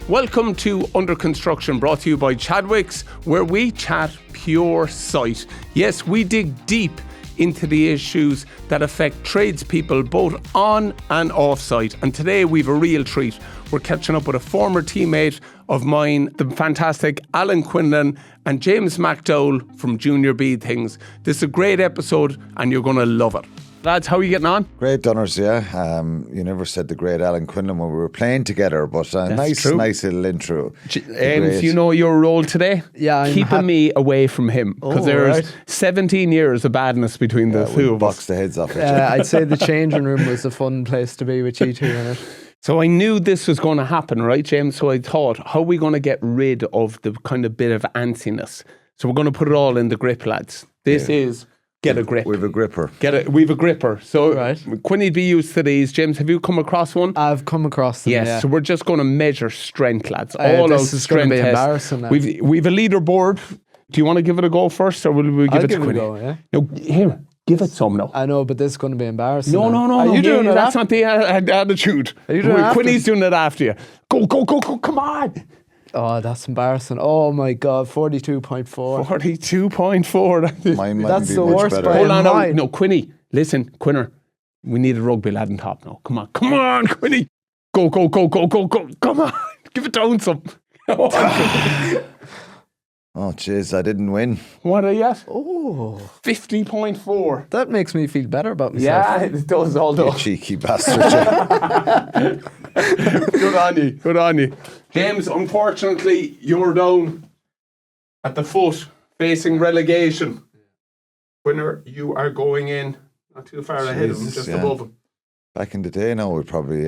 Welcome to Under Construction, brought to you by Chadwicks, where we chat pure sight. Yes, we dig deep into the issues that affect tradespeople both on and off site. And today we've a real treat. We're catching up with a former teammate of mine, the fantastic Alan Quinlan and James McDowell from Junior B Things. This is a great episode and you're going to love it. Lads, how are you getting on? Great, Donners, yeah. You never said the great Alan Quinlan when we were playing together, but nice little intro. James, you know your role today? Yeah, keeping me away from him, because there's 17 years of badness between the two of us. Box the heads off it. I'd say the changing room was a fun place to be with you two in it. So I knew this was going to happen, right, James? So I thought, how are we going to get rid of the kind of bit of antsiness? So we're going to put it all in the grip, lads. This is... Get a grip. We've a gripper. We've a gripper. So, right. Quinny'd be used to these. James, have you come across one? I've come across them, yes. Yeah. So we're just going to measure strength, lads. All this out is going strength to be tests. embarrassing. We've a leaderboard. Do you want to give it a go first, or will we give it to Quinny? I'll give it a go, yeah. No, here, give it some now. I know, but this is going to be embarrassing. No. Are you doing it? That's not the attitude. Are you doing it? Quinny's doing it after you. Go, come on. Oh, that's embarrassing. Oh my God, 42.4. 42.4. That's the worst better. by Hold on, nine. no, Quinny, listen, Quinner, we need a rugby lad on top now. Come on, Quinny. Go, come on, give it down some. Oh, jeez, I didn't win. What are you at? Oh, 50.4. that makes me feel better about myself. Yeah, it does, although. You cheeky bastard. Good on you. James, unfortunately, you're down at the foot, facing relegation. Winner, you are going in, not too far ahead of him, just above him. Back in the day now, we'd probably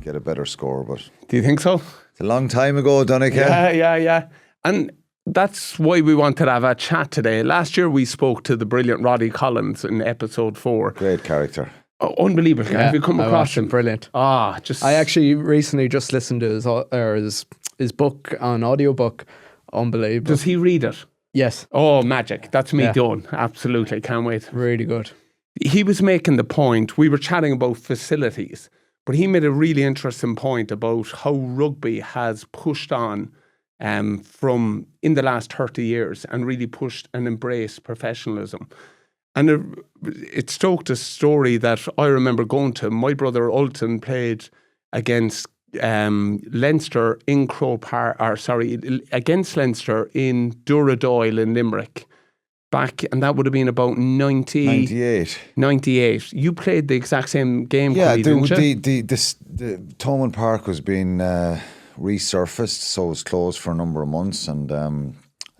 get a better score, but... Do you think so? It's a long time ago, Donncha. Yeah. And that's why we wanted to have a chat today. Last year we spoke to the brilliant Roddy Collins in episode 4. Great character. Oh, unbelievable. Have you come across him? Brilliant. I actually recently just listened to his book on audiobook. Unbelievable. Does he read it? Yes. Oh, magic. That's me done. Absolutely. Can't wait. Really good. He was making the point, we were chatting about facilities, but he made a really interesting point about how rugby has pushed on from in the last 30 years and really pushed and embraced professionalism. And it stoked a story that I remember going to. My brother Ulton played against Leinster in against Leinster in Duradoyle in Limerick. Back, and that would have been about 98. You played the exact same game, didn't you? The Thomond Park was being resurfaced, so it was closed for a number of months, and I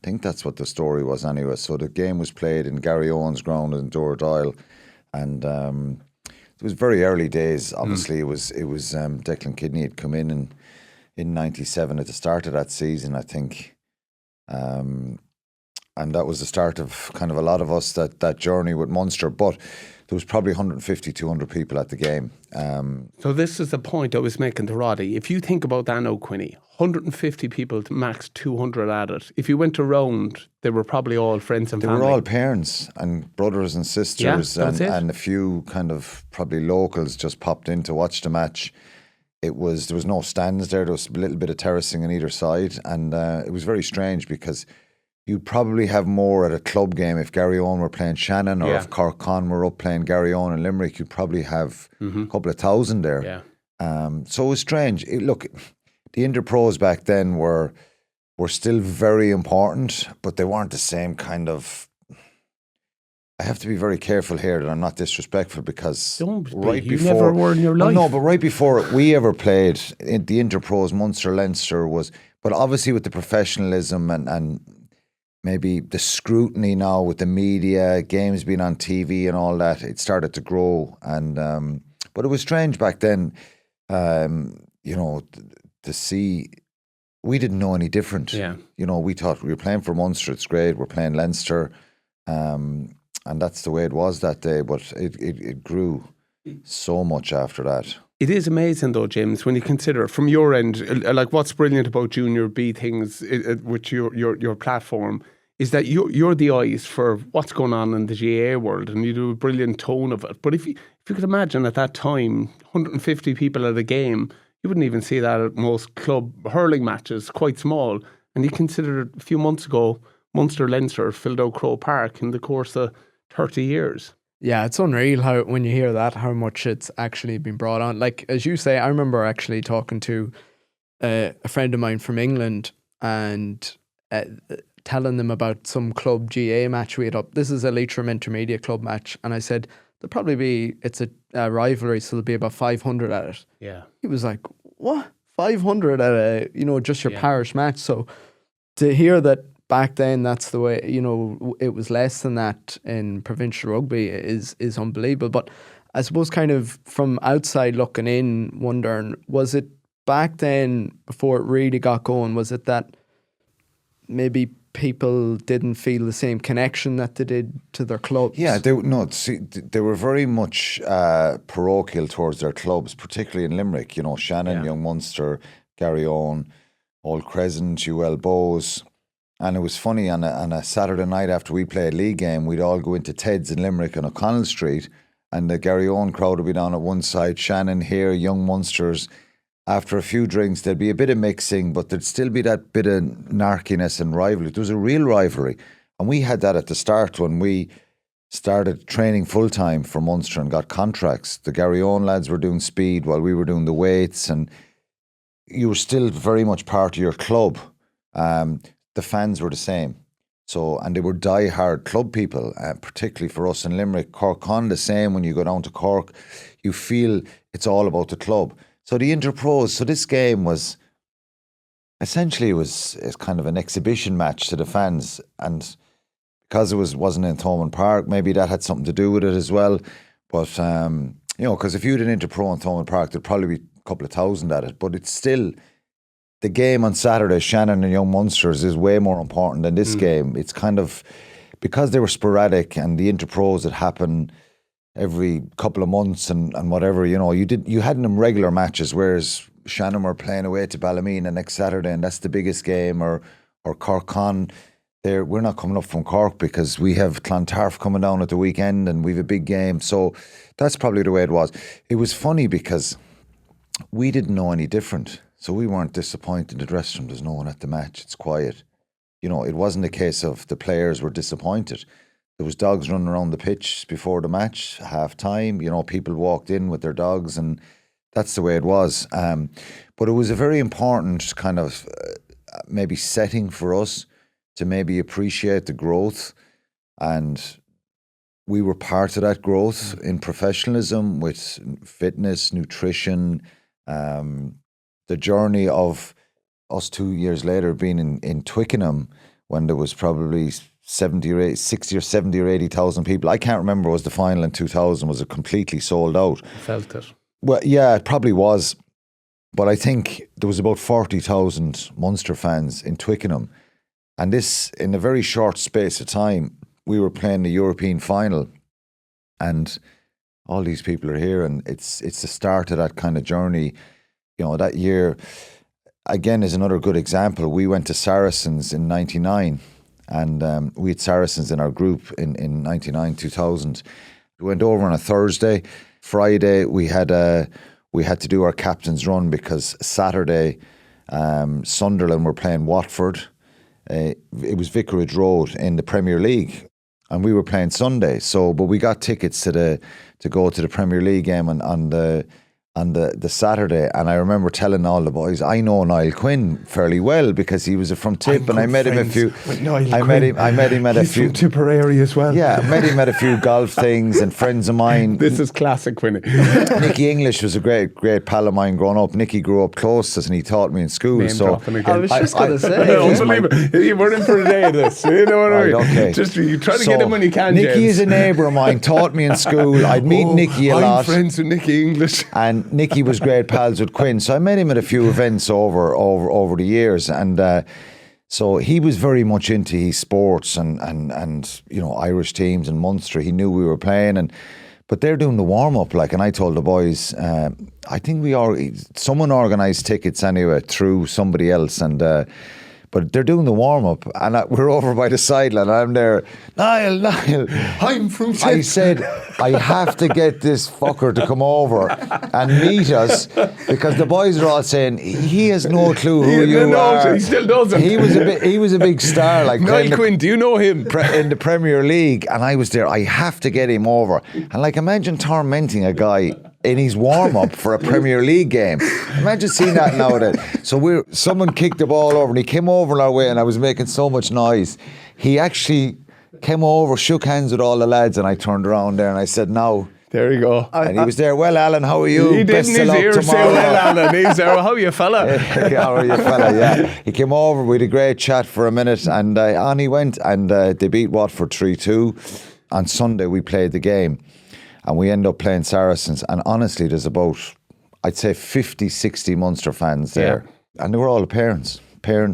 think that's what the story was anyway. So the game was played in Gary Owen's ground in Duradoyle, and it was very early days. Obviously, it was Declan Kidney had come in 97 at the start of that season, I think. And that was the start of kind of a lot of us, that journey with Munster. But there was probably 150, 200 people at the game. So this is the point I was making to Roddy. If you think about that now, Quinny, 150 people to max 200 at it. If you went around, they were probably all friends and family. They were all parents and brothers and sisters, and a few kind of probably locals just popped in to watch the match. There was no stands there. There was a little bit of terracing on either side. And it was very strange because... you'd probably have more at a club game if Gary Owen were playing Shannon, or if Cork Con were up playing Gary Owen in Limerick. You'd probably have a couple of thousand there. Yeah. So it was strange. Look, the Interpros back then were still very important, but they weren't the same kind of... I have to be very careful here that I'm not disrespectful, because you never were in your life. No, but right before we ever played, the Interpros, Munster, Leinster was... But obviously with the professionalism and maybe the scrutiny now with the media, games being on TV and all that, it started to grow. And but it was strange back then, to see, we didn't know any different. Yeah. We thought we were playing for Munster, it's great, we're playing Leinster. And that's the way it was that day, but it grew so much after that. It is amazing though, James, when you consider from your end, like what's brilliant about Junior B Things with your platform is that you're the eyes for what's going on in the GAA world, and you do a brilliant tone of it. But if you could imagine at that time, 150 people at a game, You wouldn't even see that at most club hurling matches, quite small. And you consider a few months ago, Munster-Leinster filled out Croke Park in the course of 30 years. Yeah, it's unreal how when you hear that, how much it's actually been brought on. Like, as you say, I remember actually talking to a friend of mine from England and telling them about some club GAA match we had up. This is a Leitrim Intermediate Club match. And I said, there'll probably be, it's a rivalry, so there'll be about 500 at it. Yeah. He was like, what? 500 at a, just your parish match. So to hear that back then, that's the way, it was less than that in provincial rugby is unbelievable. But I suppose kind of from outside looking in, wondering, was it back then, before it really got going, was it that maybe people didn't feel the same connection that they did to their clubs? Yeah, they were very much parochial towards their clubs, particularly in Limerick. Shannon, Young Munster, Garryowen, Old Crescent, UL Bows. And it was funny, on a Saturday night after we played a league game, we'd all go into Ted's in Limerick on O'Connell Street, and the Garryowen crowd would be down at one side, Shannon here, Young Munsters. After a few drinks, there'd be a bit of mixing, but there'd still be that bit of narkiness and rivalry. There was a real rivalry. And we had that at the start when we started training full-time for Munster and got contracts. The Garryowen lads were doing speed while we were doing the weights, and you were still very much part of your club. The fans were the same. And they were die-hard club people, particularly for us in Limerick. Cork Con, the same. When you go down to Cork, you feel it's all about the club. So the Interpros, so this game was, essentially it's kind of an exhibition match to the fans. And because it wasn't in Thomond Park, maybe that had something to do with it as well. But, because if you did an Interpro in Thomond Park, there'd probably be a couple of thousand at it. But it's still, the game on Saturday, Shannon and Young Munsters, is way more important than this game. It's kind of, because they were sporadic and the Interpros that happen every couple of months and whatever, you had them regular matches, whereas Shannon were playing away to Ballymena next Saturday, and that's the biggest game, or Cork Con. We're not coming up from Cork because we have Clontarf coming down at the weekend and we have a big game. So that's probably the way it was. It was funny because we didn't know any different. So we weren't disappointed in the dressing room. There's no one at the match. It's quiet. It wasn't a case of the players were disappointed. There was dogs running around the pitch before the match, half time. People walked in with their dogs, and that's the way it was. But it was a very important kind of maybe setting for us to maybe appreciate the growth. And we were part of that growth in professionalism with fitness, nutrition, the journey of us 2 years later being in Twickenham when there was probably 60 or 70 or 80,000 people. I can't remember, was the final in 2000, was it completely sold out? I felt it. Well, yeah, it probably was. But I think there was about 40,000 Munster fans in Twickenham. And this, in a very short space of time, we were playing the European final. And all these people are here, and it's the start of that kind of journey. That year, again, is another good example. We went to Saracens in 99. And we had Saracens in our group in 99, 2000. We went over on a Thursday. Friday, we had to do our captain's run because Saturday, Sunderland were playing Watford. It was Vicarage Road in the Premier League. And we were playing Sunday. But we got tickets to go to the Premier League game on the Saturday, and I remember telling all the boys, I know Niall Quinn fairly well because he was from Tip, and I met him a few. I met him at a few. He's from Tipperary as well. Yeah, met him at a few golf things, and friends of mine. This is classic Quinny. Nicky English was a great pal of mine growing up. Nicky grew up close to us, and he taught me in school. I was just going to say, unbelievable. You weren't in for a day of this. You know what I mean? Okay. Just you try to get him when you can. Nicky James is a neighbour of mine. Taught me in school. I'd meet Nicky a lot. I'm friends with Nicky English. And Nicky was great pals with Quinn, so I met him at a few events over the years, and so he was very much into his sports and Irish teams and Munster. He knew we were playing, but they're doing the warm up, and I told the boys, I think someone organised tickets anyway through somebody else, and But they're doing the warm-up, and we're over by the sideline, and I'm there, Niall, I'm from I said, I have to get this fucker to come over and meet us, because the boys are all saying, he has no clue who you are. He still doesn't. He was a big star. Like Niall Quinn, do you know him? in the Premier League, and I was there, I have to get him over. And like, imagine tormenting a guy in his warm-up for a Premier League game. Imagine seeing that nowadays. So someone kicked the ball over, and he came over our way, and I was making so much noise. He actually came over, shook hands with all the lads, and I turned around there and I said, "Now." There you go. And he was there. Well, Alan, how are you? He didn't his ear say, well, Alan. He was there. How are you, fella? How are you, fella? Yeah. He came over. We had a great chat for a minute, and on he went. And they beat Watford 3-2. On Sunday, we played the game, and we ended up playing Saracens. And honestly, there's about, I'd say, 50, 60 Munster fans there. Yeah. And they were all the parents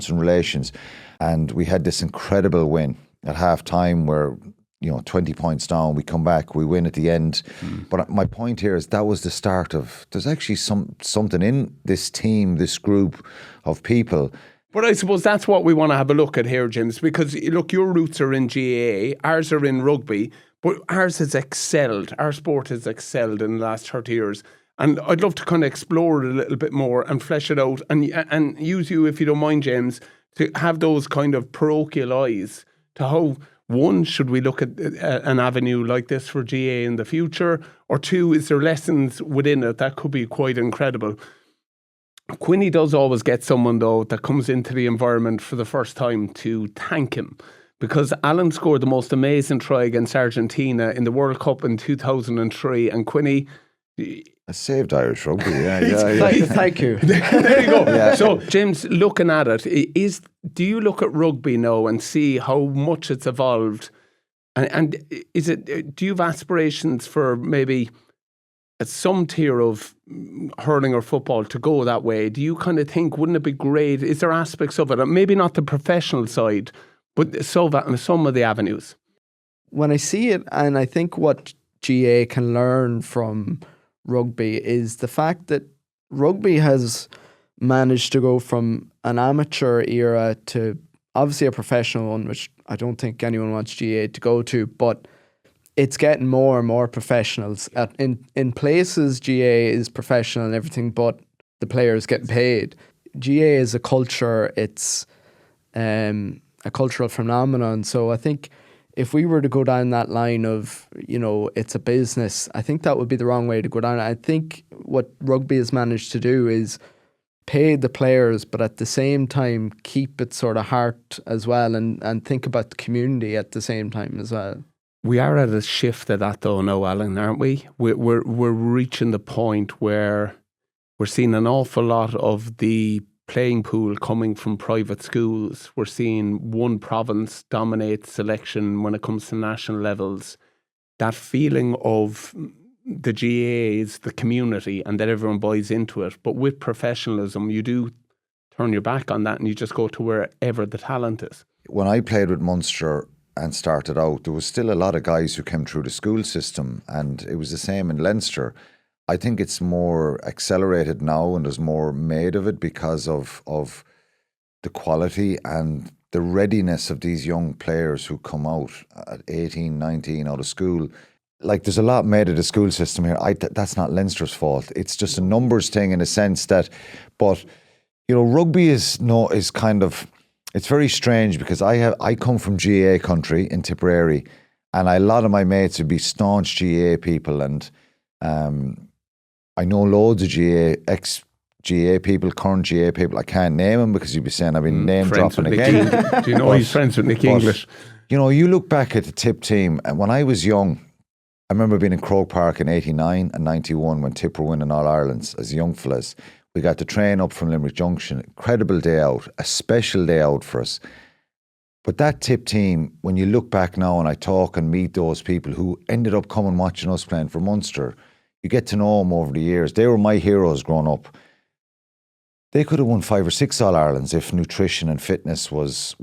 and relations. And we had this incredible win at half time where, 20 points down, we come back, we win at the end. But my point here is that was the start of, there's actually something in this team, this group of people. But I suppose that's what we want to have a look at here, James, because look, your roots are in GAA, ours are in rugby, but ours has excelled. Our sport has excelled in the last 30 years. And I'd love to kind of explore it a little bit more and flesh it out and use you, if you don't mind, James, to have those kind of parochial eyes to how, one, should we look at an avenue like this for GAA in the future? Or two, is there lessons within it that could be quite incredible? Quinny does always get someone, though, that comes into the environment for the first time to thank him. Because Alan scored the most amazing try against Argentina in the World Cup in 2003. And Quinny... I saved Irish rugby, yeah. Thank you. There you go. Yeah. So, James, looking at it, do you look at rugby now and see how much it's evolved? And is it? Do you have aspirations for maybe at some tier of hurling or football to go that way? Do you kind of think, wouldn't it be great? Is there aspects of it, and maybe not the professional side, but some of the avenues? When I see it, and I think what GAA can learn from rugby is the fact that rugby has managed to go from an amateur era to obviously a professional one, which I don't think anyone wants GAA to go to, but it's getting more and more professionals. In places, GAA is professional and everything, but the players get paid. GAA is a culture, it's a cultural phenomenon. So I think if we were to go down that line of, it's a business, I think that would be the wrong way to go down. I think what rugby has managed to do is pay the players, but at the same time, keep it sort of heart as well and think about the community at the same time as well. We are at a shift of that though now, Alan, aren't we? We're reaching the point where we're seeing an awful lot of the playing pool coming from private schools. We're seeing one province dominate selection when it comes to national levels. That feeling of the GAA is the community and that everyone buys into it. But with professionalism, you do turn your back on that and you just go to wherever the talent is. When I played with Munster and started out, there was still a lot of guys who came through the school system, and it was the same in Leinster. I think it's more accelerated now and there's more made of it because of the quality and the readiness of these young players who come out at 18, 19 out of school. Like, there's a lot made of the school system here. That's not Leinster's fault. It's just a numbers thing in a sense that, but, rugby is kind of, it's very strange because I come from GAA country in Tipperary, and a lot of my mates would be staunch GAA people, and I know loads of ex-GAA people, current GAA people. I can't name them because you'd be saying I've been name dropping again. Do you know he's friends with Nick English? You look back at the Tip team, and when I was young, I remember being in Croke Park in 89 and 91 when Tip were winning All-Irelands as young fellas. We got to train up from Limerick Junction. Incredible day out, a special day out for us. But that Tip team, when you look back now and I talk and meet those people who ended up coming watching us playing for Munster, you get to know them over the years. They were my heroes growing up. They could have won 5 or 6 All-Irelands if nutrition and fitness was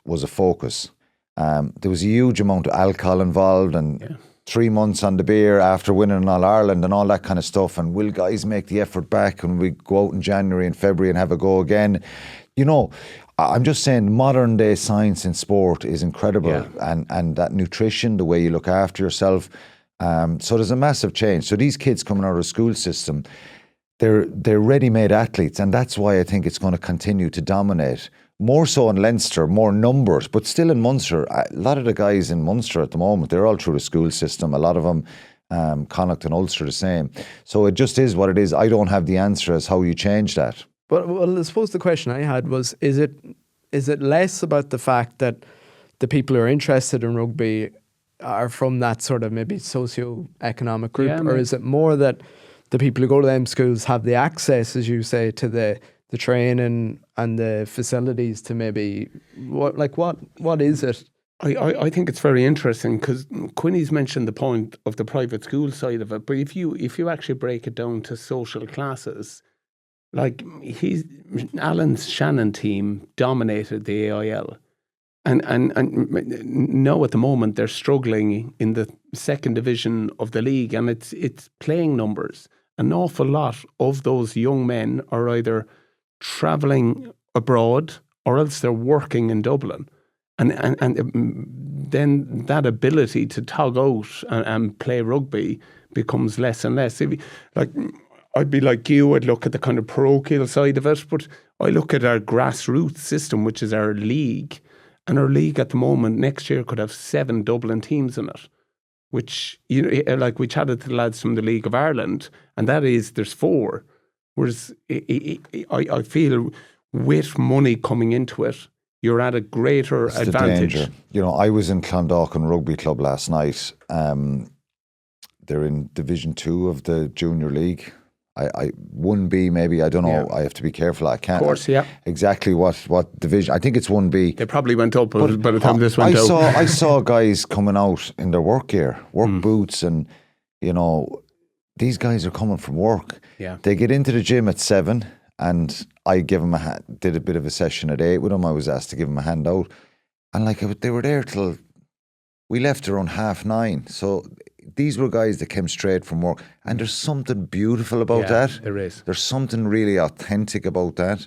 a focus. There was a huge amount of alcohol involved and 3 months on the beer after winning an All-Ireland and all that kind of stuff. And will guys make the effort back when we go out in January and February and have a go again? I'm just saying modern day science in sport is incredible, and that nutrition, the way you look after yourself. So there's a massive change. So these kids coming out of the school system, they're ready-made athletes, and that's why I think it's going to continue to dominate. More so in Leinster, more numbers, but still in Munster. A lot of the guys in Munster at the moment, they're all through the school system. A lot of them, Connacht and Ulster the same. So it just is what it is. I don't have the answer as how you change that. But well, I suppose the question I had was, is it less about the fact that the people who are interested in rugby are from that sort of maybe socio-economic group, or is it more that the people who go to them schools have the access, as you say, to the training and the facilities to maybe, what is it? I think it's very interesting because Quinny's mentioned the point of the private school side of it, but if you actually break it down to social classes, like Alan's Shannon team dominated the AIL, and now at the moment they're struggling in the second division of the league, and it's playing numbers. An awful lot of those young men are either travelling abroad or else they're working in Dublin, and then that ability to tug out and play rugby becomes less and less. I'd be like you, I'd look at the kind of parochial side of it, but I look at our grassroots system, which is our league, and our league at the moment next year could have 7 Dublin teams in it, which, like we chatted to the lads from the League of Ireland, and there's 4. Whereas I feel with money coming into it, you're at a greater advantage. The danger. I was in Clondalkin Rugby Club last night. They're in Division 2 of the Junior League. I 1B maybe, I don't know. I have to be careful. I can't. Of course, yeah. Exactly what division. I think it's 1B. They probably went up by the time this went out. I saw guys coming out in their work gear, boots, and these guys are coming from work. Yeah. They get into the gym at 7, and I give them did a bit of a session at 8 with them. I was asked to give them a hand out, and they were there till we left around 9:30. So these were guys that came straight from work, and there's something beautiful about that. There is. There's something really authentic about that.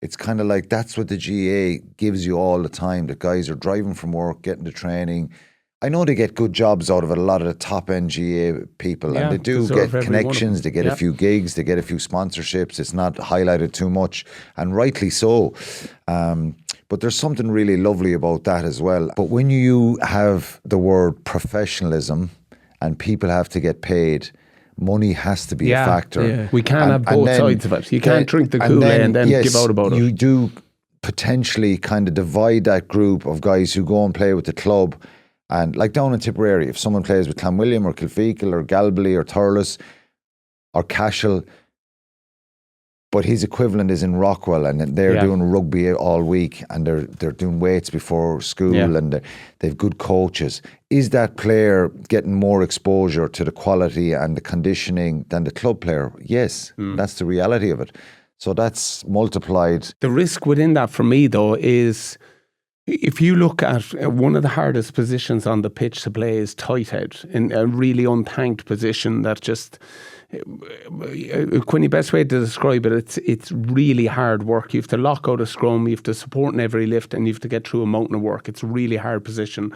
It's kind of like that's what the GAA gives you all the time. The guys are driving from work, getting the training. I know they get good jobs out of it, a lot of the top-end GAA people, and they do get connections, they get a few gigs, they get a few sponsorships. It's not highlighted too much, and rightly so. But there's something really lovely about that as well. But when you have the word professionalism and people have to get paid, money has to be a factor. Yeah. We can't have both sides of it. You can't drink the Kool-Aid and then give out about it. You do potentially kind of divide that group of guys who go and play with the club. And like down in Tipperary, if someone plays with Clanwilliam or Kilfeacle or Galbally or Thurles or Cashel, but his equivalent is in Rockwell, and they're doing rugby all week, and they're doing weights before school, and they've good coaches. Is that player getting more exposure to the quality and the conditioning than the club player? Yes, that's the reality of it. So that's multiplied. The risk within that for me, though, is if you look at one of the hardest positions on the pitch to play is tight head, in a really unthanked position that just... Quinny, best way to describe it, it's really hard work. You have to lock out a scrum, you have to support in every lift, and you have to get through a mountain of work. It's a really hard position.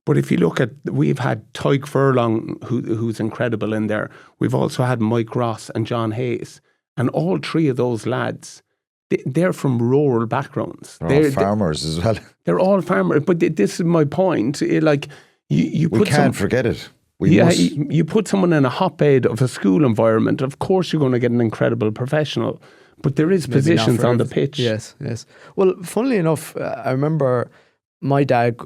But if you look at, we've had Tyke Furlong, who's incredible in there. We've also had Mike Ross and John Hayes. And all 3 of those lads, they're from rural backgrounds. They're all farmers as well. They're all farmers. But this is my point. You we can't forget it. You put someone in a hotbed of a school environment, of course you're going to get an incredible professional, but there is positions on the pitch. Yes. Well, funnily enough, I remember my dad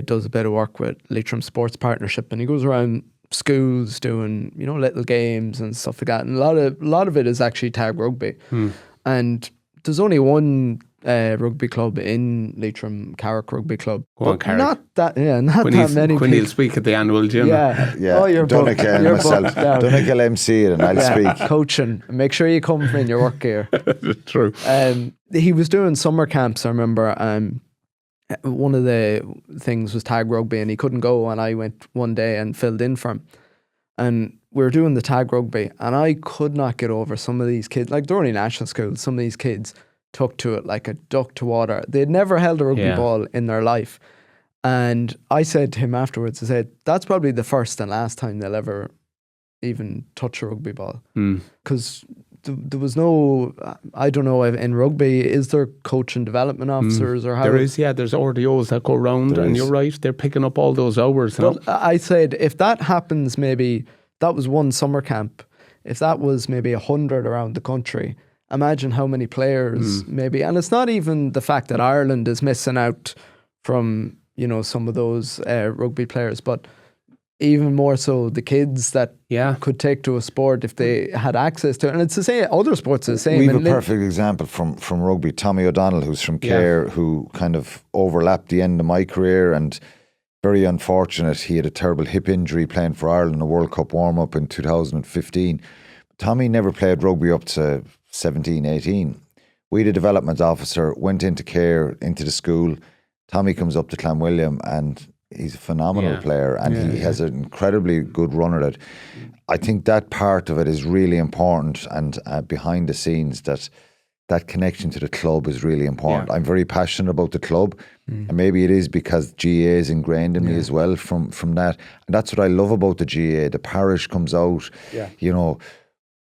does a bit of work with Leitrim Sports Partnership, and he goes around schools doing, little games and stuff like that, and a lot of it is actually tag rugby. And there's only one rugby club in Leitrim, Carrick Rugby Club. Not that many. Quinny will speak at the annual gym. Yeah. Oh, you're Donncha and myself. Donncha will MC it and I'll speak. Coaching. Make sure you come in your work gear. True. He was doing summer camps, I remember. One of the things was tag rugby, and he couldn't go, and I went one day and filled in for him. And we were doing the tag rugby, and I could not get over some of these kids. Like, they're only national schools, some of these kids took to it like a duck to water. They'd never held a rugby ball in their life. And I said to him afterwards, I said, that's probably the first and last time they'll ever even touch a rugby ball. Because there was no, I don't know, in rugby, is there coach and development officers or how? There is, there's RDOs that go around, and you're right, they're picking up all those hours. But I said, if that happens, maybe that was one summer camp, if that was maybe 100 around the country, imagine how many players maybe, and it's not even the fact that Ireland is missing out from, you know, some of those rugby players, but even more so the kids that could take to a sport if they had access to it. And it's the same, other sports are the same. We have a perfect example from rugby. Tommy O'Donnell, who's from Clare, who kind of overlapped the end of my career, and very unfortunate. He had a terrible hip injury playing for Ireland in a World Cup warm-up in 2015. Tommy never played rugby up to 17, 18. We had a development officer, went into Clare, into the school. Tommy comes up to Clanwilliam and he's a phenomenal player, and he has an incredibly good run at it. I think that part of it is really important, and behind the scenes, that connection to the club is really important. I'm very passionate about the club, and maybe it is because GAA is ingrained in me as well from that. And that's what I love about the GAA. The parish comes out, you know,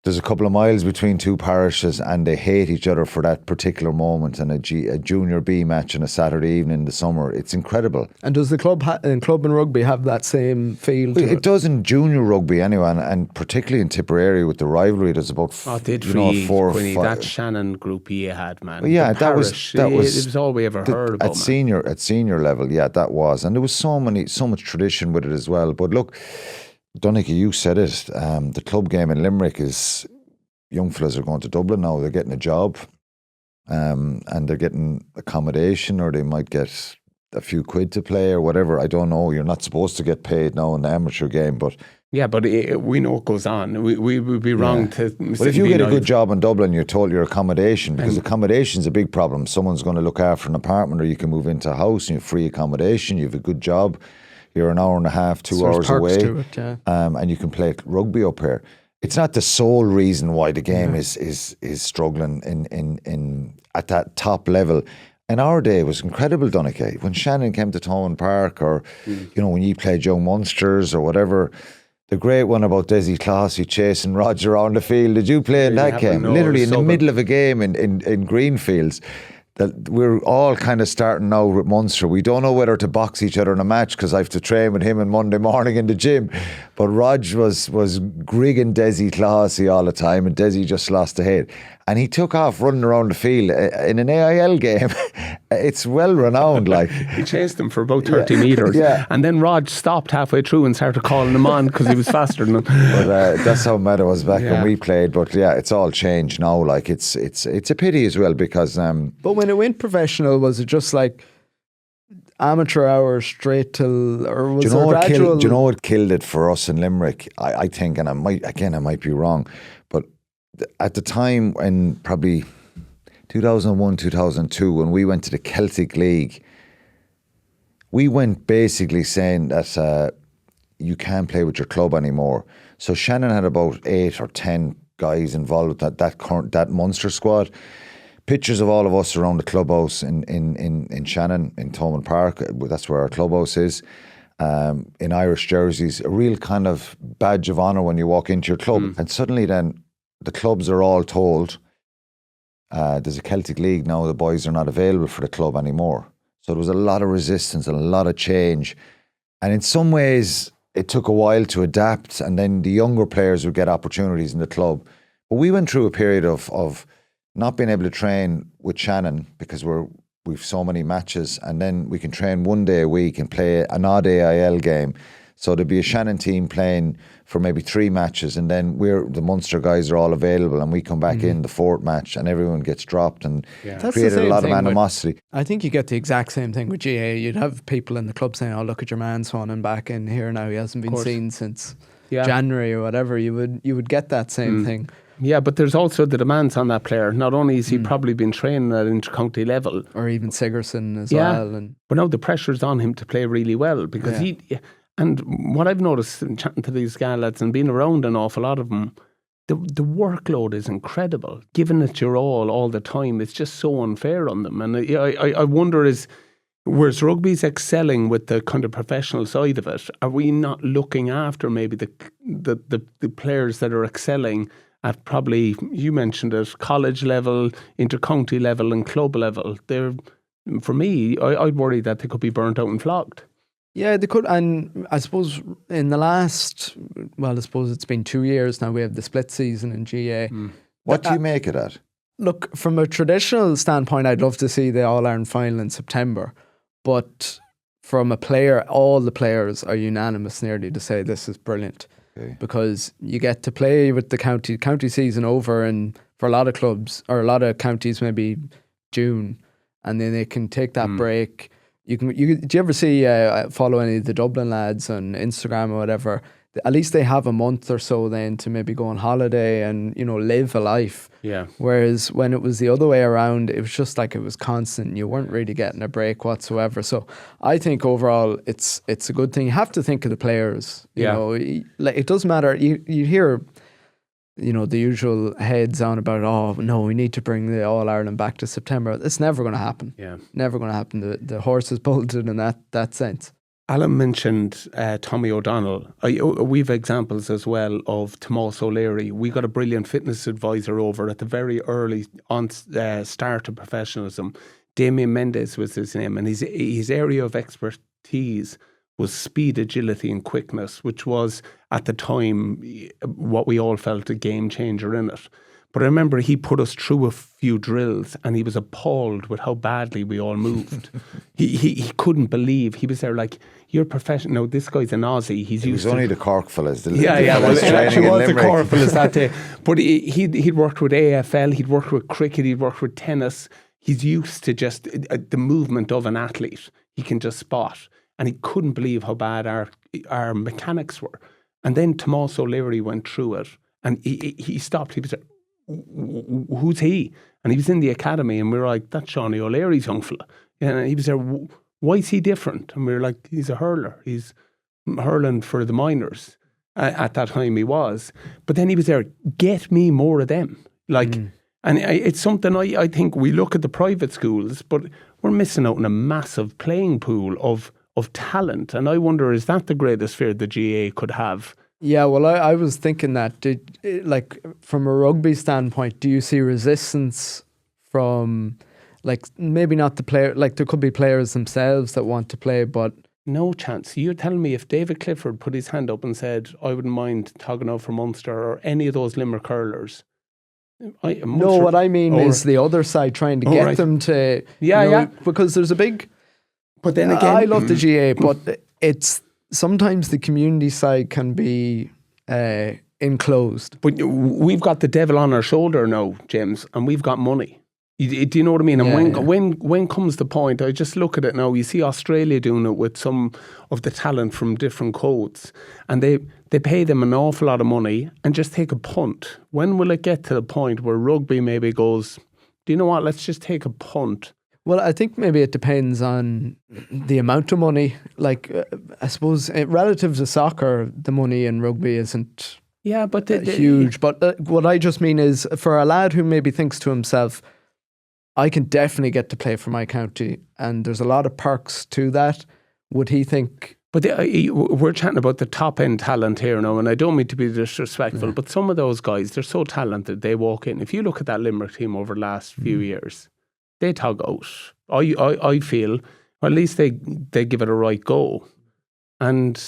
there's a couple of miles between two parishes and they hate each other for that particular moment, and a junior B match on a Saturday evening in the summer. It's incredible. And does the club and rugby have that same feel to it? It does in junior rugby anyway, and particularly in Tipperary with the rivalry. There's about 4 or 5. That Shannon group you had, man. Well, yeah, that was it was all we ever heard about, at senior level. Yeah, that was, and there was so much tradition with it as well. But look, Donncha, you said it. The club game in Limerick is, young fellas are going to Dublin now. They're getting a job, and they're getting accommodation, or they might get a few quid to play or whatever. I don't know. You're not supposed to get paid now in the amateur game, but we know it goes on. We would be wrong to. But if you get a good job in Dublin, you're told your accommodation, because accommodation's a big problem. Someone's going to look after an apartment, or you can move into a house and you have free accommodation. You have a good job. You're an hour and a half, 2 hours away, to it, and you can play rugby up here. It's not the sole reason why the game is struggling in at that top level. In our day, it was incredible, Donncha. When Shannon came to Thomond Park, or you know, when you played young Munsters or whatever, the great one about Desi Classy chasing Roger around the field. Did you play in that game? Literally in the middle of a game in Greenfields. That we're all kind of starting now with Munster. We don't know whether to box each other in a match, because I have to train with him on Monday morning in the gym. But Rog was grigging Desi Classy all the time, and Desi just lost the head. And he took off running around the field in an AIL game. It's well renowned. Like, he chased him for about 30 metres. And then Rog stopped halfway through and started calling him on because he was faster than him. But that's how mad it was back when we played. But it's all changed now. Like, it's a pity as well, because but when it went professional, was it just like amateur hours straight till, or was there gradual? Do you know what killed it for us in Limerick? I think, and I might be wrong, but at the time, in probably 2001, 2002, when we went to the Celtic League, we went basically saying that you can't play with your club anymore. So Shannon had about 8 or 10 guys involved with that Munster squad. Pictures of all of us around the clubhouse in Shannon, in Thomond Park. That's where our clubhouse is. In Irish jerseys, a real kind of badge of honour when you walk into your club. And suddenly then, the clubs are all told, there's a Celtic League now, the boys are not available for the club anymore. So there was a lot of resistance and a lot of change. And in some ways, it took a while to adapt, and then the younger players would get opportunities in the club. But we went through a period of not being able to train with Shannon because we've so many matches, and then we can train one day a week and play an odd AIL game. So there'd be a Shannon team playing for maybe 3 matches, and then the Munster guys are all available, and we come back in the 4th match, and everyone gets dropped, and created a lot of animosity. I think you get the exact same thing with GAA. You'd have people in the club saying, "Oh, look at your man swanning back in here now. He hasn't been seen since January or whatever." You would get that same thing. Yeah, but there's also the demands on that player. Not only is he probably been training at inter-county level, or even Sigerson as well. But now the pressure's on him to play really well, because he. And what I've noticed in chatting to these lads and being around an awful lot of them, the workload is incredible. Given that you're all the time, it's just so unfair on them. And I wonder whereas rugby's excelling with the kind of professional side of it, are we not looking after maybe the players that are excelling at probably, you mentioned it, college level, inter-county level and club level? For me, I'd worry that they could be burnt out and flogged. Yeah, they could. And I suppose in the last, I suppose it's been 2 years now, we have the split season in GAA. What do you make of that? Look, from a traditional standpoint, I'd love to see the All-Ireland final in September. But from a player, all the players are unanimous nearly to say this is brilliant. Okay. Because you get to play with the county season over, and for a lot of clubs, or a lot of counties, maybe June, and then they can take that break. Do you ever see follow any of the Dublin lads on Instagram or whatever? At least they have a month or so then to maybe go on holiday and, live a life. Yeah. Whereas when it was the other way around, it was just like it was constant. You weren't really getting a break whatsoever. So I think overall it's a good thing. You have to think of the players. You know, it doesn't matter. You hear, the usual heads on about, oh, no, we need to bring the All-Ireland back to September. It's never going to happen. Yeah. Never going to happen. The horse is bolted in that sense. Alan mentioned Tommy O'Donnell. We've examples as well of Tomás O'Leary. We got a brilliant fitness advisor over at the very early start of professionalism. Damien Mendes was his name, and his area of expertise was speed, agility and quickness, which was at the time what we all felt a game changer in it. But I remember he put us through a few drills and he was appalled with how badly we all moved. he couldn't believe. He was there like, you're professional. No, this guy's an Aussie. He's used to... It was only the Cork fellas. Well, it actually was the Cork fellas that day. But he'd worked with AFL, he'd worked with cricket, he'd worked with tennis. He's used to just the movement of an athlete. He can just spot. And he couldn't believe how bad our mechanics were. And then Tomás O'Leary went through it and he stopped. He was like, who's he? And he was in the academy and we were like, that's Seanie O'Leary's young fella. And he was there, why is he different? And we were like, he's a hurler. He's hurling for the minors. At that time he was. But then he was there, get me more of them. And it's something I think we look at the private schools, but we're missing out on a massive playing pool of talent. And I wonder, is that the greatest fear the GAA could have? Yeah, well, I was thinking that, from a rugby standpoint, do you see resistance from, maybe not the player, there could be players themselves that want to play, but... No chance. You're telling me if David Clifford put his hand up and said, I wouldn't mind togging out for Munster or any of those Limerick hurlers... No, what I mean is the other side trying to get them to... Because there's a big... But then again... I love the GAA, but it's... Sometimes the community side can be enclosed. But we've got the devil on our shoulder now, James, and we've got money. Do you know what I mean? And when comes the point, I just look at it now, you see Australia doing it with some of the talent from different codes, and they pay them an awful lot of money and just take a punt. When will it get to the point where rugby maybe goes, do you know what, let's just take a punt? Well, I think maybe it depends on the amount of money. I suppose, relative to soccer, the money in rugby isn't huge. But what I just mean is, for a lad who maybe thinks to himself, I can definitely get to play for my county, and there's a lot of perks to that, would he think... But we're chatting about the top-end talent here now, and I don't mean to be disrespectful, but some of those guys, they're so talented, they walk in. If you look at that Limerick team over the last few years... They tug out. I feel, or at least they give it a right go. And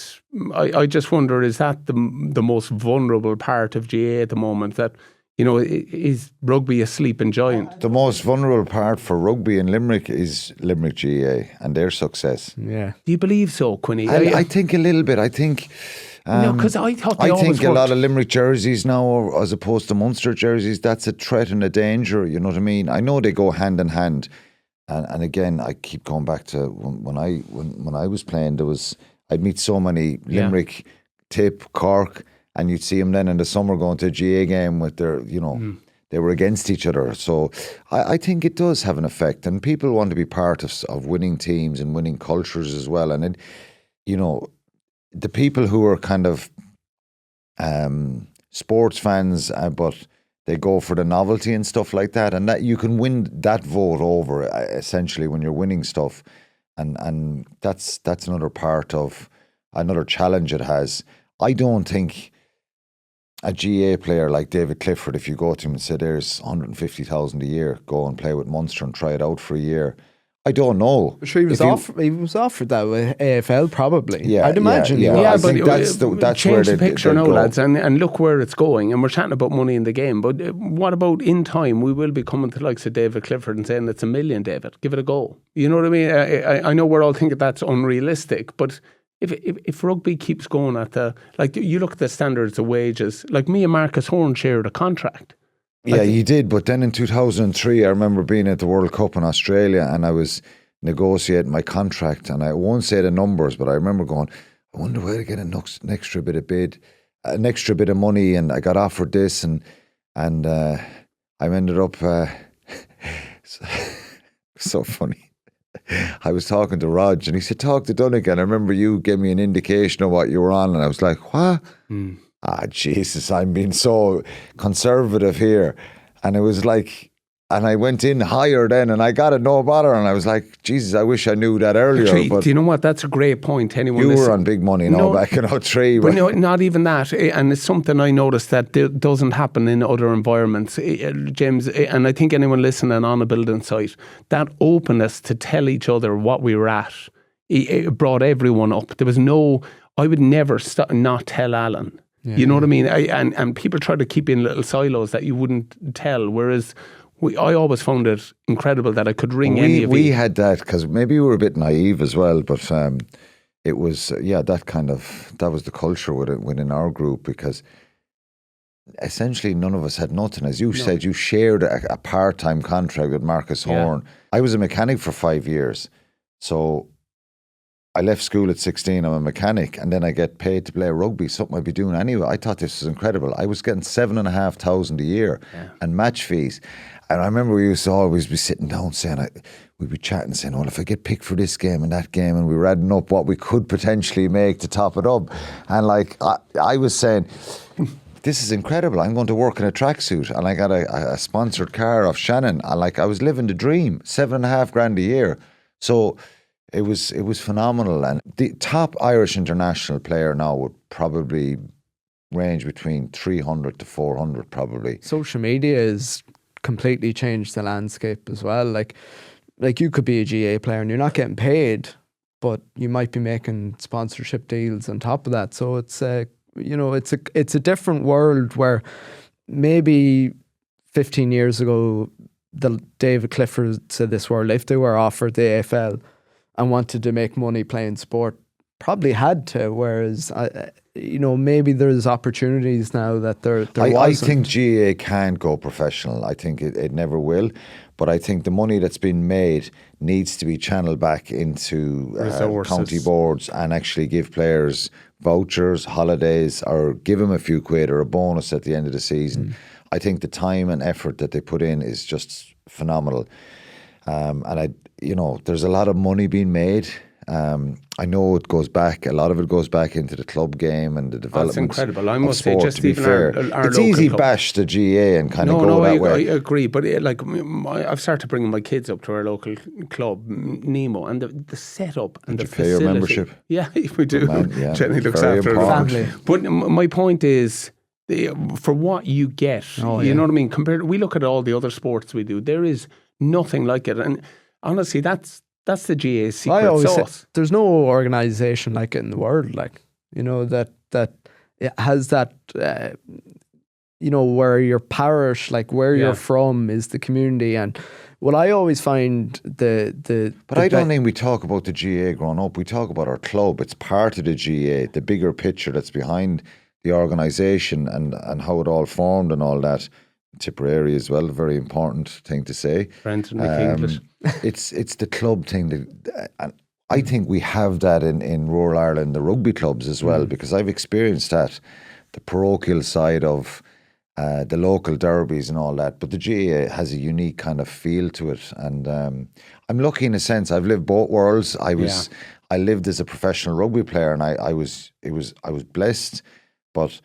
I just wonder, is that the most vulnerable part of GAA at the moment? That, is rugby a sleeping giant? The most vulnerable part for rugby in Limerick is Limerick GAA and their success. Yeah. Do you believe so, Quinny? I think a little bit. I think... no, because I thought they always think a lot of Limerick jerseys now, as opposed to Munster jerseys, that's a threat and a danger. You know what I mean? I know they go hand in hand, and again, I keep going back to when I was playing. I'd meet so many Limerick, Tip, Cork, and you'd see them then in the summer going to a GAA game with their, they were against each other. So I think it does have an effect, and people want to be part of winning teams and winning cultures as well, and the people who are kind of sports fans, but they go for the novelty and stuff like that, and that you can win that vote over essentially when you're winning stuff, and that's another part of another challenge it has. I don't think a GAA player like David Clifford, if you go to him and say there's 150,000 a year, go and play with Munster and try it out for a year. I don't know. I'm sure he was offered that with AFL probably. Yeah, I'd imagine. Yeah, I but think that's change where the picture now, lads, and look where it's going. And we're chatting about money in the game, but what about in time? We will be coming to the likes of David Clifford and saying it's $1 million, David. Give it a go. You know what I mean? I know we're all thinking that's unrealistic, but if rugby keeps going at you look at the standards of wages, like me and Marcus Horn shared a contract. Yeah, you did. But then in 2003, I remember being at the World Cup in Australia and I was negotiating my contract, and I won't say the numbers, but I remember going, I wonder where to get an extra bit of money, and I got offered this, and I ended up so funny. I was talking to Rog and he said, talk to Donncha, and I remember you gave me an indication of what you were on, and I was like, what? Jesus, I'm being so conservative here. And it was like, and I went in higher then and I got it no bother, and I was like, Jesus, I wish I knew that earlier. Actually, but do you know what? That's a great point. Anyone you were on big money back in 2003. But no, not even that. And it's something I noticed that doesn't happen in other environments, James. And I think anyone listening on a building site, that openness to tell each other what we were at, it brought everyone up. There was I would never not tell Alan. Yeah. You know what I mean? And people try to keep in little silos that you wouldn't tell, whereas I always found it incredible that I could ring any of you. We had that because maybe we were a bit naive as well, but it was, that was the culture within our group, because essentially none of us had nothing. As you said, you shared a part-time contract with Marcus Horn. I was a mechanic for 5 years, so I left school at 16, I'm a mechanic, and then I get paid to play rugby, something I'd be doing anyway. I thought this was incredible. I was getting 7,500 a year and match fees. And I remember we used to always be sitting down saying, we'd be chatting saying, well, if I get picked for this game and that game, and we were adding up what we could potentially make to top it up. And I was saying, this is incredible. I'm going to work in a tracksuit, and I got a sponsored car off Shannon. And I was living the dream, 7.5 grand a year. So it was phenomenal. And the top Irish international player now would probably range between 300 to 400 probably. Social media has completely changed the landscape as well. Like you could be a GAA player and you're not getting paid, but you might be making sponsorship deals on top of that. So it's it's a different world where maybe 15 years ago, the David Cliffords of this world, if they were offered the AFL and wanted to make money playing sport, probably had to, whereas maybe there's opportunities now that there wasn't. I think GAA can't go professional. I think it never will, but I think the money that's been made needs to be channeled back into county boards and actually give players vouchers, holidays, or give them a few quid or a bonus at the end of the season. I think the time and effort that they put in is just phenomenal. And there's a lot of money being made. I know it goes back, a lot of it goes back into the club game and the development. That's incredible. I must sport, say, just to be even fair. Our it's local easy club. bash the GAA and kind of go that way. I agree, but I've started bringing my kids up to our local club, Nemo, and the setup and Did the you pay facility. your membership? Yeah, we do. Yeah, Jenny looks very after important. the family. But my point is, for what you get, you know what I mean? We look at all the other sports we do, there is nothing like it. And honestly, that's the GAA secret sauce. Say, there's no organisation like it in the world, that it has that, where your parish, where you're from is the community. And what I always find But I don't think we talk about the GAA growing up. We talk about our club. It's part of the GAA, the bigger picture that's behind the organisation and how it all formed and all that. Tipperary as well, very important thing to say. Brenton McKinley. It's the club thing, and I think we have that in rural Ireland, the rugby clubs as well, because I've experienced that, the parochial side of the local derbies and all that. But the GAA has a unique kind of feel to it, and I'm lucky in a sense. I've lived both worlds. I lived as a professional rugby player, and I was blessed, but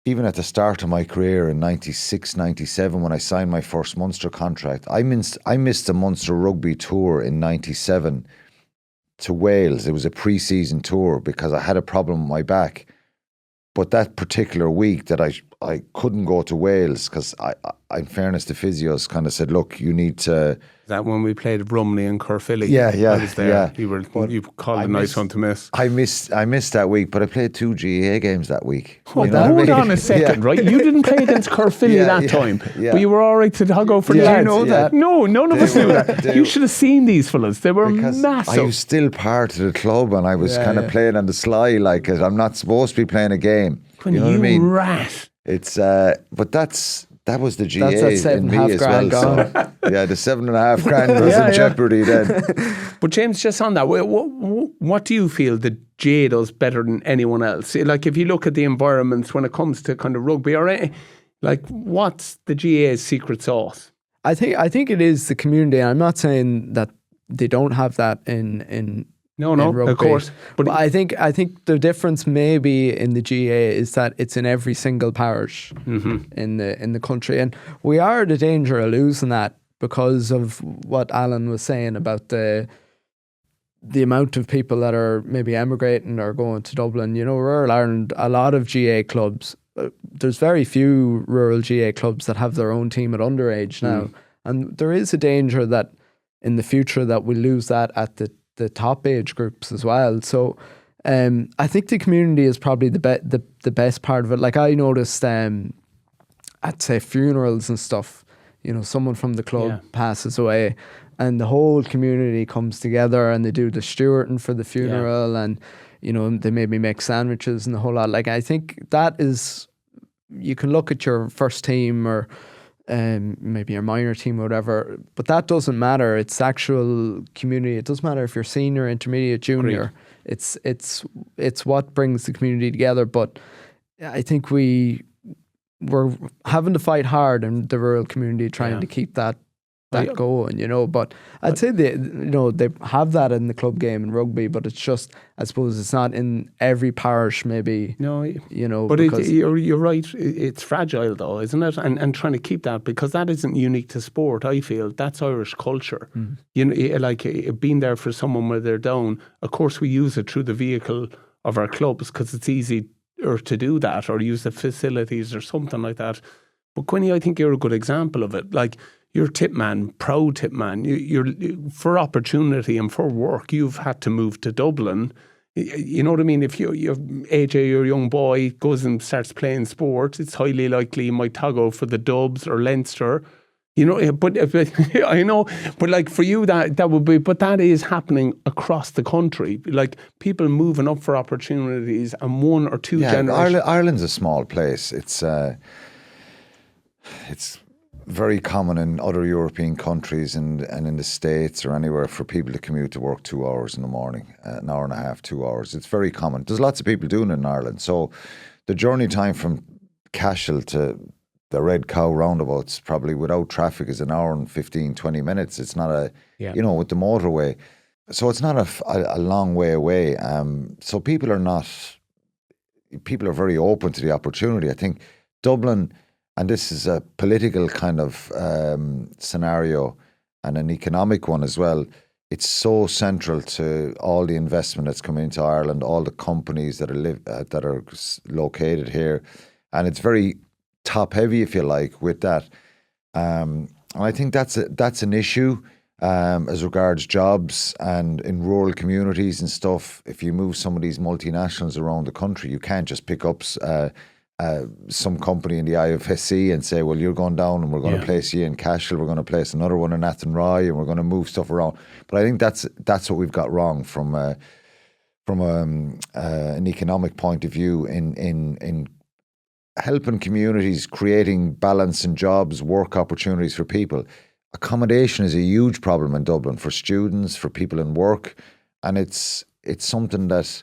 even at the start of my career in 96, 97, when I signed my first Munster contract, I missed the Munster rugby tour in 97 to Wales. It was a pre-season tour because I had a problem with my back. But that particular week that I couldn't go to Wales because in fairness, the physios kind of said, look, you need to... Is that when we played Rumley and Corfilly? Yeah. I was there. Yeah. You called a nice one to miss. I missed that week, but I played 2 GAA games that week. Hold on a second, right? You didn't play against Corfilly that time, but you were all right to go for the lads. You know that? No, none of us knew that. You should have seen these fellas. They were massive. I was still part of the club and I was kind of playing on the sly, like, 'cause I'm not supposed to be playing a game. You know what I mean? Rat. It's, but that was the GA in me as well. So, yeah, the $7,500 was in jeopardy then. But James, just on that, what do you feel the GA does better than anyone else? Like, if you look at the environments when it comes to kind of rugby, or like, what's the GA's secret sauce? I think it is the community. I'm not saying that they don't have that in No, of course. But I think the difference maybe in the GAA is that it's in every single parish in the country, and we are at a danger of losing that because of what Alan was saying about the amount of people that are maybe emigrating or going to Dublin. You know, rural Ireland, a lot of GAA clubs. There's very few rural GAA clubs that have their own team at underage now, and there is a danger that in the future that we lose that at the top age groups as well. So I think the community is probably the best part of it. Like, I noticed at, say, funerals and stuff, you know, someone from the club passes away and the whole community comes together and they do the stewarding for the funeral and, you know, they maybe make sandwiches and the whole lot. Like, I think that is, you can look at your first team or maybe your minor team or whatever, but that doesn't matter. It's actual community. It doesn't matter if you're senior, intermediate, junior. Agreed. It's what brings the community together. But I think we're having to fight hard in the rural community trying to keep that going, you know. But I'd say they have that in the club game in rugby, but it's just, I suppose it's not in every parish maybe. No, you know. But you're right. It's fragile though, isn't it? And trying to keep that, because that isn't unique to sport. I feel that's Irish culture. You know, like being there for someone when they're down. Of course, we use it through the vehicle of our clubs because it's easy to do that, or use the facilities or something like that. But Quinny, I think you're a good example of it. Like, you're tip man, proud tip man. You're for opportunity and for work, you've had to move to Dublin. You know what I mean? If you're AJ, your young boy, goes and starts playing sports, it's highly likely you might toggle for the Dubs or Leinster. You know, but I know, but like for you, that would be, but that is happening across the country. Like, people moving up for opportunities, and one or two generations. Ireland's a small place. It's very common in other European countries and in the States or anywhere for people to commute to work 2 hours in the morning, an hour and a half, 2 hours. It's very common. There's lots of people doing it in Ireland. So the journey time from Cashel to the Red Cow roundabouts, probably without traffic, is an hour and 15, 20 minutes. It's not you know, with the motorway. So it's not a long way away. So people are very open to the opportunity. I think Dublin, and this is a political kind of scenario and an economic one as well, it's so central to all the investment that's coming into Ireland, all the companies that are located here. And it's very top heavy, if you like, with that. And I think that's an issue as regards jobs and in rural communities and stuff. If you move some of these multinationals around the country, you can't just pick up some company in the IFSC and say, well, you're going down and we're going to place you in Cashel, we're going to place another one in Athenry, and we're going to move stuff around. But I think that's what we've got wrong from an economic point of view in helping communities, creating balance in jobs, work opportunities for people. Accommodation is a huge problem in Dublin for students, for people in work, and it's something that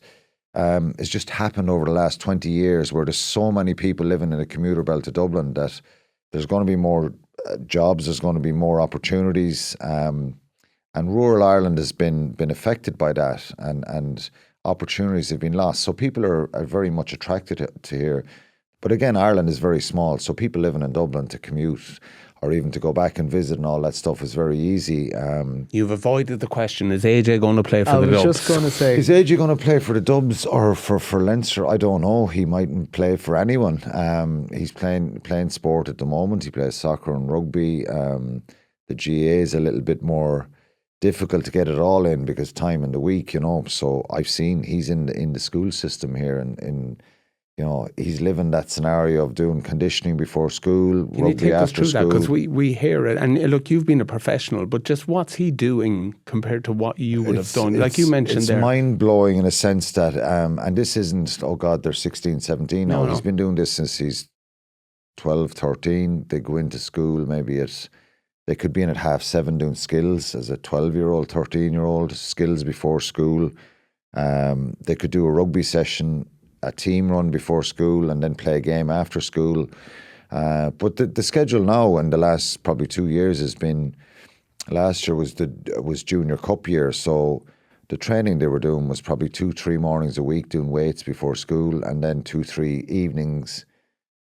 has just happened over the last 20 years, where there's so many people living in the commuter belt of Dublin that there's going to be more jobs, there's going to be more opportunities, and rural Ireland has been affected by that, and opportunities have been lost. So people are very much attracted to here. But again, Ireland is very small, so people living in Dublin to commute or even to go back and visit and all that stuff is very easy. You've avoided the question, is AJ going to play for the Dubs? I was just going to say... Is AJ going to play for the Dubs or for Leinster? I don't know. He mightn't play for anyone. He's playing sport at the moment. He plays soccer and rugby. The GAA is a little bit more difficult to get it all in because time in the week, you know. So I've seen he's in the school system here and you know, he's living that scenario of doing conditioning before school, Can rugby you take us after through school. that? Because we hear it. And look, you've been a professional, but just what's he doing compared to what you would have done? Like you mentioned there. It's mind-blowing in a sense that, and this isn't, oh God, they're 16, 17 now. No. He's been doing this since he's 12, 13. They go into school maybe they could be in at 7:30 doing skills as a 12-year-old, 13-year-old, skills before school. They could do a rugby session, a team run before school and then play a game after school. But the schedule now in the last probably 2 years has been, last year was Junior Cup year, so the training they were doing was probably 2-3 mornings a week doing weights before school and then 2-3 evenings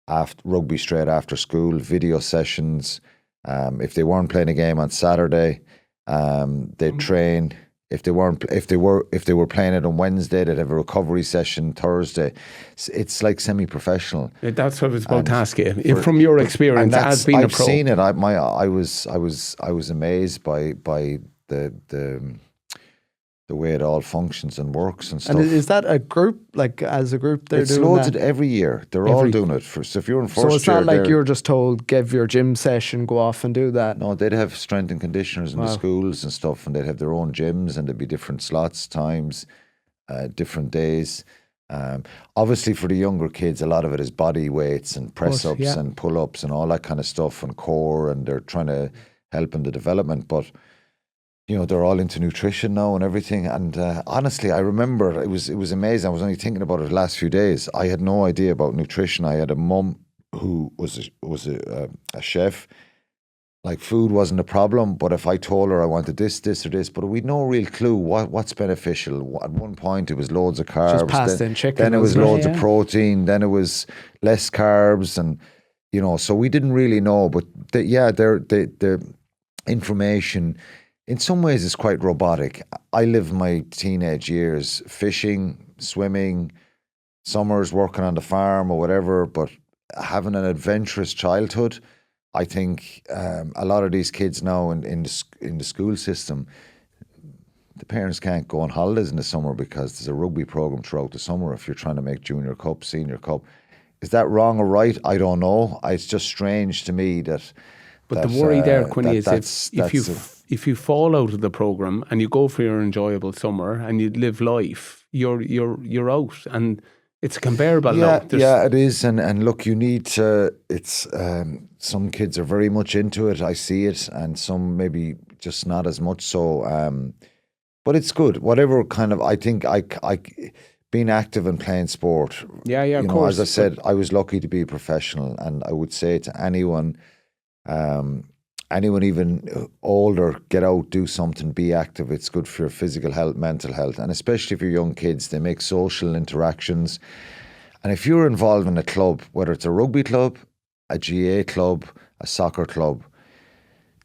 after rugby straight after school, video sessions. If they weren't playing a game on Saturday, they'd train. If they were playing it on Wednesday, they'd have a recovery session Thursday. It's like semi-professional. That's what I was about to ask you. From your experience as being a pro, I've seen it. I was amazed by the way it all functions and works and stuff. And is that a group, like as a group they're doing that? It's loaded every year. They're all doing it. So if you're in first year... So it's not like you're just told, give your gym session, go off and do that? No, they'd have strength and conditioners in the schools and stuff, and they'd have their own gyms and there'd be different slots, times, different days. Obviously for the younger kids, a lot of it is body weights and press-ups and pull-ups and all that kind of stuff and core, and they're trying to help in the development, but... You know, they're all into nutrition now and everything. And honestly, I remember it was amazing. I was only thinking about it the last few days. I had no idea about nutrition. I had a mum who was a chef. Like, food wasn't a problem, but if I told her I wanted this or this, but we'd no real clue what's beneficial. At one point, it was loads of carbs. Just pasta and chicken. Then it was loads of protein. Then it was less carbs, and you know, so we didn't really know. But the information. In some ways, it's quite robotic. I lived my teenage years fishing, swimming, summers working on the farm or whatever, but having an adventurous childhood. I think a lot of these kids now in the school system, the parents can't go on holidays in the summer because there's a rugby program throughout the summer if you're trying to make Junior Cup, Senior Cup. Is that wrong or right? I don't know. It's just strange to me that... But the worry there, Quinny, is if you fall out of the programme and you go for your enjoyable summer and you live life, you're out, and it's comparable now. Yeah, it is, and look, you need to. It's some kids are very much into it. I see it, and some maybe just not as much so. But it's good. Whatever kind of, I think I being active and playing sport. Yeah, of course. As I said, I was lucky to be a professional, and I would say to anyone. Anyone even older, get out, do something, be active. It's good for your physical health, mental health, and especially for young kids. They make social interactions. And if you're involved in a club, whether it's a rugby club, a GAA club, a soccer club,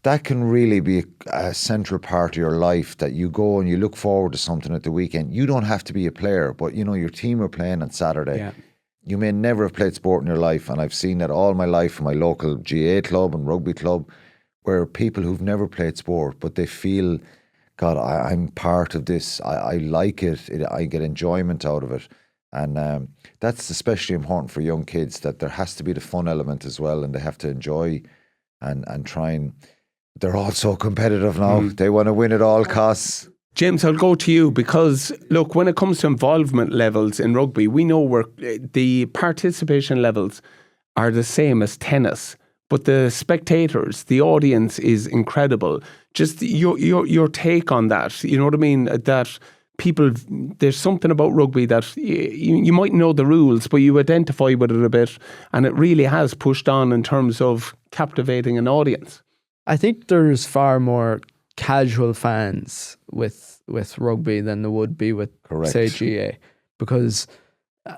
that can really be a central part of your life, that you go and you look forward to something at the weekend. You don't have to be a player, but you know, your team are playing on Saturday. Yeah. You may never have played sport in your life, and I've seen that all my life in my local GAA club and rugby club, where people who've never played sport, but they feel, God, I'm part of this. I like it. I get enjoyment out of it. And that's especially important for young kids, that there has to be the fun element as well, and they have to enjoy and try and... They're all so competitive now. They want to win at all costs. James, I'll go to you because, look, when it comes to involvement levels in rugby, we know the participation levels are the same as tennis, but the spectators, the audience is incredible. Just your take on that, you know what I mean? That people, there's something about rugby that you might know the rules, but you identify with it a bit, and it really has pushed on in terms of captivating an audience. I think there's far more casual fans with rugby than there would be with, say, GAA, because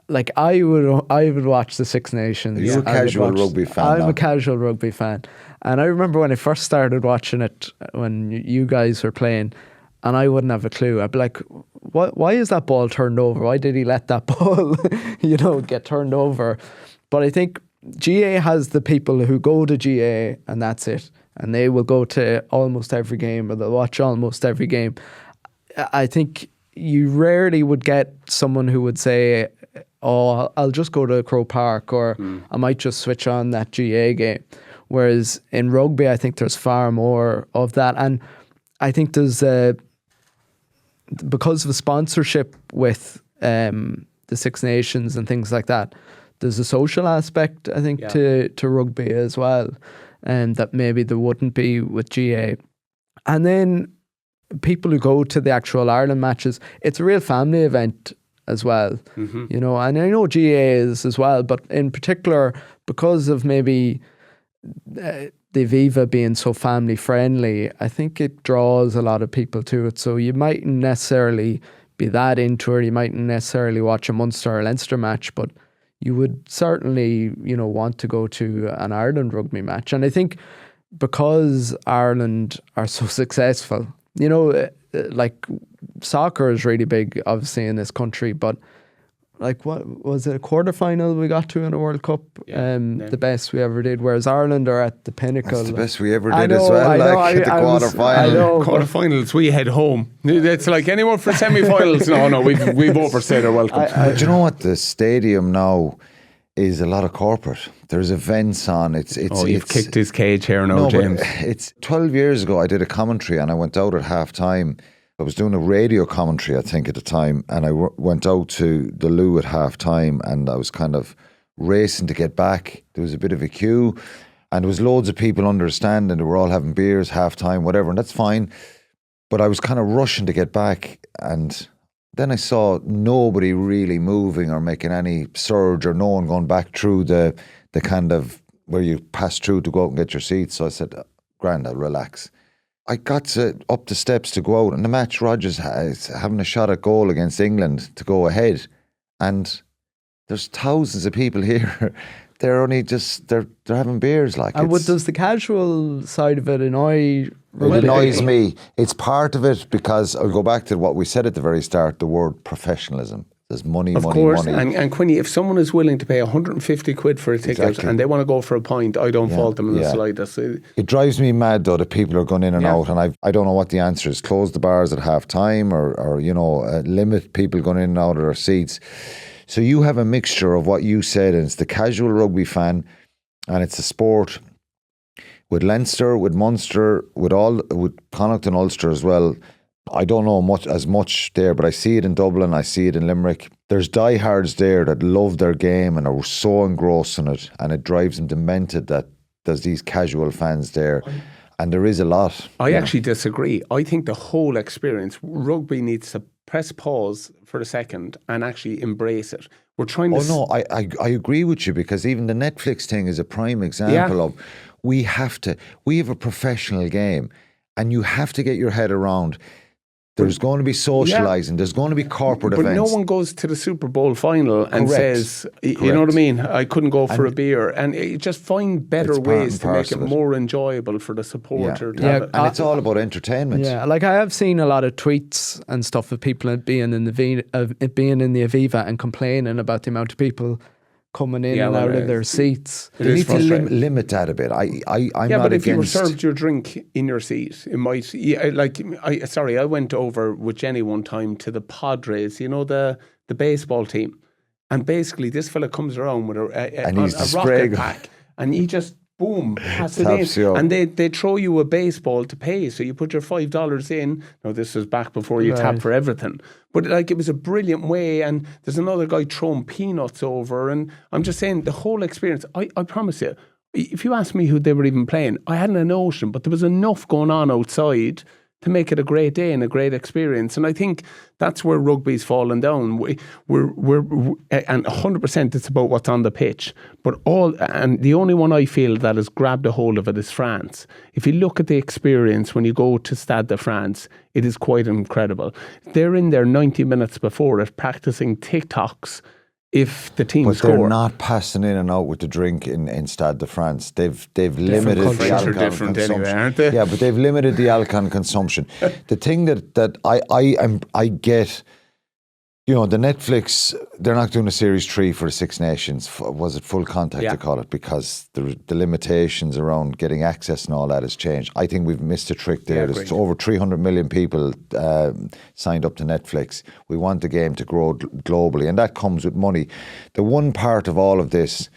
like I would watch the Six Nations. You're a casual rugby fan. I'm now. a casual rugby fan, and I remember when I first started watching it when you guys were playing, and I wouldn't have a clue. I'd be like, why is that ball turned over? Why did he let that ball, get turned over? But I think GAA has the people who go to GAA and that's it, and they will go to almost every game, or they'll watch almost every game. I think you rarely would get someone who would say, oh, I'll just go to Croke Park, or I might just switch on that GAA game. Whereas in rugby, I think there's far more of that. And I think there's, because of the sponsorship with the Six Nations and things like that, there's a social aspect, I think, to rugby as well, and that maybe there wouldn't be with GAA. And then people who go to the actual Ireland matches, it's a real family event as well, and I know GAA is as well, but in particular, because of maybe the Aviva being so family friendly, I think it draws a lot of people to it. So you mightn't necessarily be that into it, you mightn't necessarily watch a Munster or Leinster match, but you would certainly, want to go to an Ireland rugby match. And I think because Ireland are so successful, like soccer is really big, obviously, in this country, but like, what was it, a quarterfinal we got to in a World Cup? The best we ever did, whereas Ireland are at the pinnacle. That's the best we ever did as well, at the quarterfinal. Quarterfinals, we head home. It's like anyone for semi-finals. No, we've overstayed our welcome. But you know what? The stadium now is a lot of corporate. There's events on. You've kicked his cage here now, James. It's 12 years ago I did a commentary and I went out at half time. I was doing a radio commentary, I think, at the time, and I went out to the loo at half time, and I was kind of racing to get back. There was a bit of a queue, and there was loads of people understanding. They were all having beers, half time, whatever, and that's fine. But I was kind of rushing to get back, and then I saw nobody really moving or making any surge, or no one going back through the kind of where you pass through to go out and get your seats. So I said, grand, I'll relax. I got up the steps to go out, and the match, Rogers is having a shot at goal against England to go ahead, and there's thousands of people here. They're only just they're having beers, like. And what does the casual side of it annoy? It annoys me. It's part of it, because I'll go back to what we said at the very start: the word professionalism. There's money, of money, course. money. And Quinny, if someone is willing to pay 150 quid for a ticket and they want to go for a pint, I don't fault them in the slightest. It drives me mad, though, that people are going in and out, and I don't know what the answer is. Close the bars at half time, or limit people going in and out of their seats. So you have a mixture of what you said, and it's the casual rugby fan, and it's the sport. With Leinster, with Munster, with Connacht and Ulster as well. I don't know as much there, but I see it in Dublin, I see it in Limerick. There's diehards there that love their game and are so engrossed in it, and it drives them demented that there's these casual fans there. And there is a lot. I actually disagree. I think the whole experience, rugby needs to press pause for a second and actually embrace it. We're trying to... I agree with you, because even the Netflix thing is a prime example of we have a professional game, and you have to get your head around... There's going to be socialising. There's going to be corporate events. But no one goes to the Super Bowl final and says, you know what I mean? I couldn't go for a beer. And just find better ways to make it more enjoyable for the supporter. And it's all about entertainment. Yeah, like I have seen a lot of tweets and stuff of people being in the Aviva and complaining about the amount of people coming in and out of their seats. They need to limit that a bit. I'm not but if against... you were served your drink in your seat, it might... I went over with Jenny one time to the Padres, the baseball team. And basically this fella comes around with a rocket pack, and he just... boom, pass it in. And they throw you a baseball to pay. So you put your $5 in. Now, this was back before you tap for everything. But it was a brilliant way. And there's another guy throwing peanuts over. And I'm just saying, the whole experience, I promise you, if you ask me who they were even playing, I hadn't a notion, but there was enough going on outside to make it a great day and a great experience. And I think that's where rugby's fallen down. We're and 100% it's about what's on the pitch. And the only one I feel that has grabbed a hold of it is France. If you look at the experience when you go to Stade de France, it is quite incredible. They're in there 90 minutes before it practicing TikToks if the team but score. they're not passing in and out with the drink in Stade de France. They've limited the French are alcohol different consumption. anyway, aren't they? Yeah, but they've limited the alcohol consumption. The thing that I get, you know, the Netflix, they're not doing a Series 3 for the Six Nations. Was it Full Contact, they call it, because the limitations around getting access and all that has changed. I think we've missed a trick there. There's over 300 million people signed up to Netflix. We want the game to grow globally, and that comes with money. The one part of all of this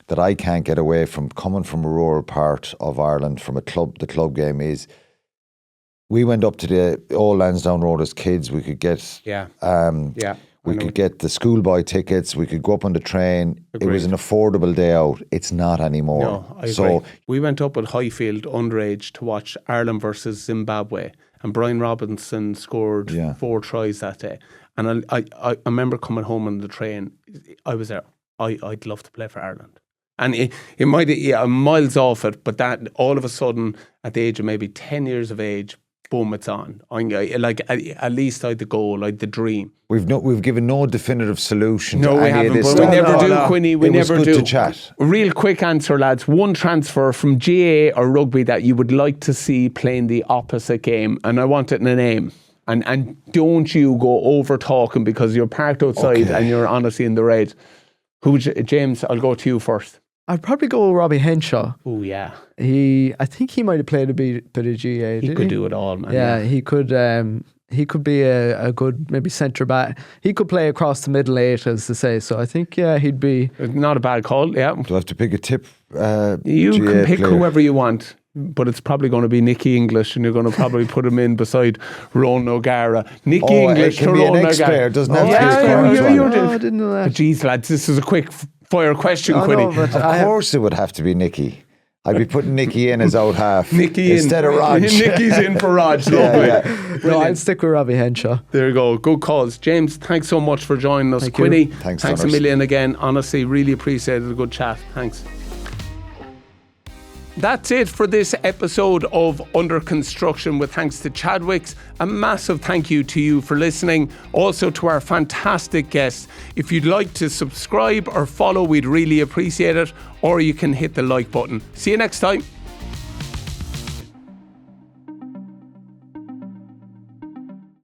that I can't get away from, coming from a rural part of Ireland, from the club game, is we went up to the old Lansdowne Road as kids. We could get we could get the schoolboy tickets. We could go up on the train. Agreed. It was an affordable day out. It's not anymore. No, I agree. We went up at Highfield underage to watch Ireland versus Zimbabwe, and Brian Robinson scored 4 tries that day. And I remember coming home on the train. I was there. I'd love to play for Ireland. And it might be miles off it, but that all of a sudden, at the age of maybe 10 years of age, boom, it's on. At least I had the goal, I had the dream. We've given no definitive solution. No, we haven't, but we never do, Quinny. We never do. It was good to chat. Real quick answer, lads. One transfer from GAA or rugby that you would like to see playing the opposite game, and I want it in a name. And don't you go over talking because you're parked outside and you're honestly in the red. James, I'll go to you first. I'd probably go with Robbie Henshaw. Oh, yeah. I think he might have played a bit of GAA. He could do it all, man. Yeah, he could. He could be a good maybe centre back. He could play across the middle 8, as they say. So I think he'd be not a bad call. Yeah. Do I have to pick a tip? You GAA can pick player. whoever you want, but it's probably going to be Nicky English, and you're going to probably put him in beside Ronan O'Gara. Nicky English it can to be an Ronan ex-player. O'Gara. It doesn't have to be a I didn't know that. Jeez, lads, this is a quick fire question, Quinny. Of course it would have to be Nicky. I'd be putting Nicky in as out half instead of Rog. Nicky's in for Rog. No, I'd stick with Robbie Henshaw. There you go. Good calls. James, thanks so much for joining us. Quinny, thanks a million again. Honestly, really appreciated a good chat. Thanks. That's it for this episode of Under Construction with thanks to Chadwicks. A massive thank you to you for listening. Also to our fantastic guests. If you'd like to subscribe or follow, we'd really appreciate it. Or you can hit the like button. See you next time.